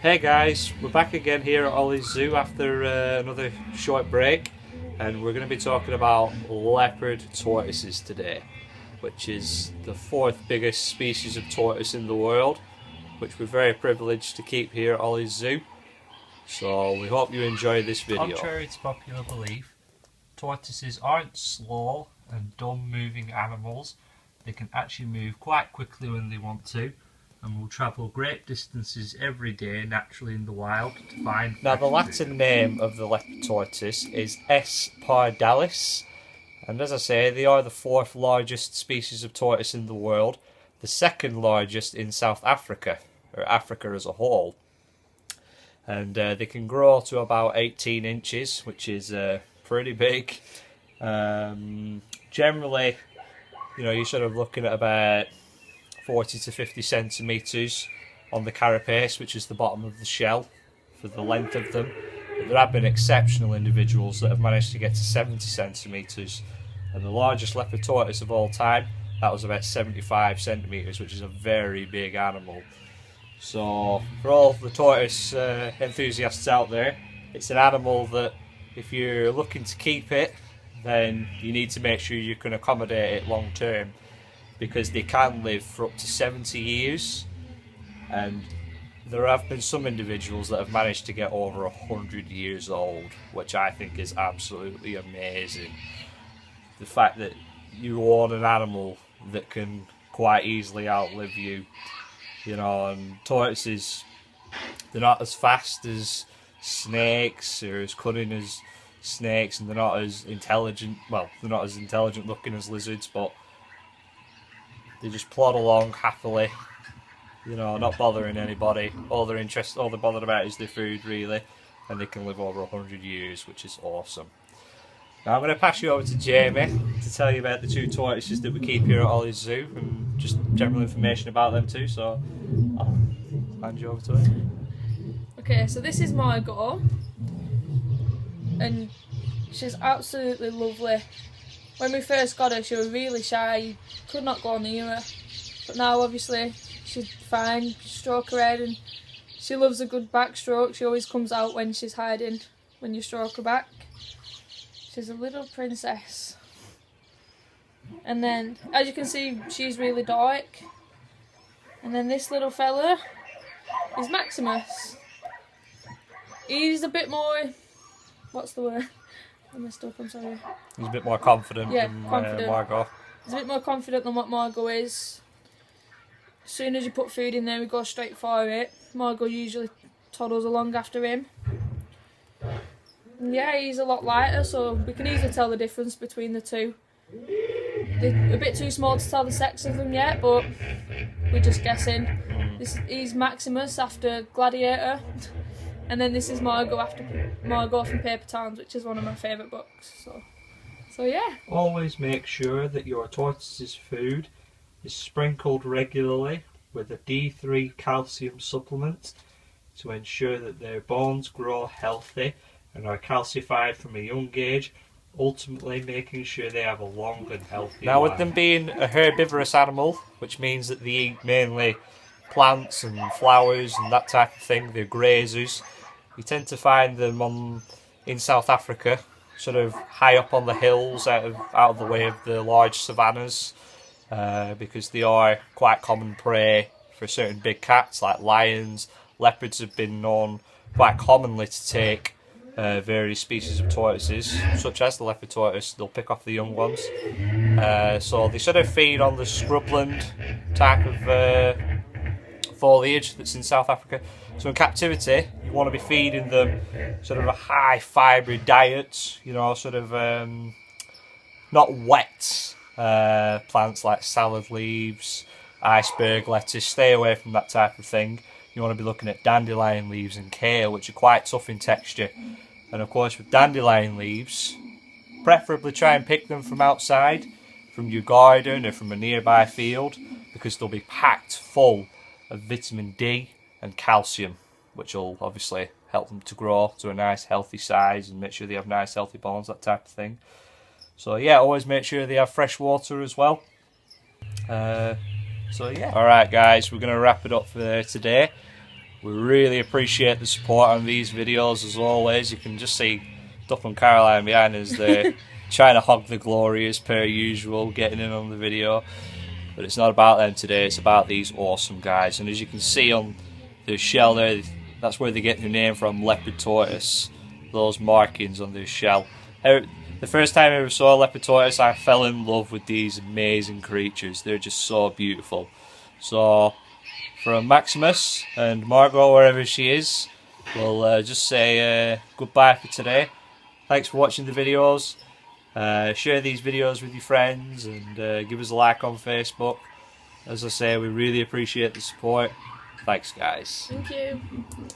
Hey guys, we're back again here at Ollie's Zoo after another short break, and we're going to be talking about leopard tortoises today, which is the fourth biggest species of tortoise in the world, which we're very privileged to keep here at Ollie's Zoo. So we hope you enjoy this video. Contrary to popular belief, tortoises aren't slow and dumb moving animals. They can actually move quite quickly when they want to, and will travel great distances every day naturally in the wild to find. Now the Latin name of the leopard tortoise is S. pardalis, and as I say, they are the fourth largest species of tortoise in the world, the second largest in South Africa, or Africa as a whole. And they can grow to about 18 inches, which is pretty big. Generally, you're sort of looking at about 40 to 50 centimetres on the carapace, which is the bottom of the shell, for the length of them. But there have been exceptional individuals that have managed to get to 70 centimetres. And the largest leopard tortoise of all time, that was about 75 centimetres, which is a very big animal. So for all the tortoise enthusiasts out there, it's an animal that if you're looking to keep it, then you need to make sure you can accommodate it long term, because they can live for up to 70 years, and there have been some individuals that have managed to get over 100 years old, which I think is absolutely amazing. The fact that you own an animal that can quite easily outlive you. And tortoises, they're not as fast as snakes or as cunning as snakes, and they're not as intelligent, well, they're not as intelligent looking as lizards, but they just plod along happily, not bothering anybody. All they're bothered about is their food, really, and they can live over 100 years, which is awesome. Now I'm going to pass you over to Jamie to tell you about the two tortoises that we keep here at Ollie's Zoo, and just general information about them too, so I'll hand you over to her. Okay, so this is Margot, and she's absolutely lovely. When we first got her, she was really shy, you could not go near her, but now obviously she's fine. Stroke her head and she loves a good backstroke. She always comes out when she's hiding when you stroke her back. She's a little princess. And then, as you can see, she's really dark. And then this little fella is Maximus. He's a bit more, what's the word? I messed up, I'm sorry. He's a bit more confident than confident. Margot. He's a bit more confident than what Margot is. As soon as you put food in there, we go straight for it. Margot usually toddles along after him. Yeah, he's a lot lighter, so we can easily tell the difference between the two. They're a bit too small to tell the sex of them yet, but we're just guessing. He's Maximus after Gladiator, and then this is Margot from Paper Towns, which is one of my favourite books. So yeah. Always make sure that your tortoise's food is sprinkled regularly with a D3 calcium supplement to ensure that their bones grow healthy and are calcified from a young age, ultimately making sure they have a long and healthy Now, life. with them being a herbivorous animal, which means that they eat mainly plants and flowers and that type of thing, they're grazers, you tend to find them in South Africa, sort of high up on the hills, out of the way of the large savannas, because they are quite common prey for certain big cats like lions. Leopards have been known quite commonly to take various species of tortoises, such as the leopard tortoise. They'll pick off the young ones. So they sort of feed on the scrubland type of foliage that's in South Africa. So in captivity, you want to be feeding them sort of a high fibre diet, sort of not wet plants like salad leaves, iceberg lettuce. Stay away from that type of thing. You want to be looking at dandelion leaves and kale, which are quite tough in texture. And of course, with dandelion leaves, preferably try and pick them from outside, from your garden or from a nearby field, because they'll be packed full of vitamin D and calcium, which will obviously help them to grow to a nice healthy size and make sure they have nice healthy bones, that type of thing. So yeah, always make sure they have fresh water as well. So yeah. Alright guys, we're going to wrap it up for today. We really appreciate the support on these videos as always. You can just see Duff and Caroline behind us there trying to hog the glory as per usual, getting in on the video. But it's not about them today, it's about these awesome guys. And as you can see on the shell there, that's where they get their name from, Leopard Tortoise. Those markings on their shell. The first time I ever saw a Leopard Tortoise, I fell in love with these amazing creatures. They're just so beautiful. So, from Maximus and Margot, wherever she is, we'll just say goodbye for today. Thanks for watching the videos. Share these videos with your friends and give us a like on Facebook. As I say, we really appreciate the support. Thanks, guys. Thank you.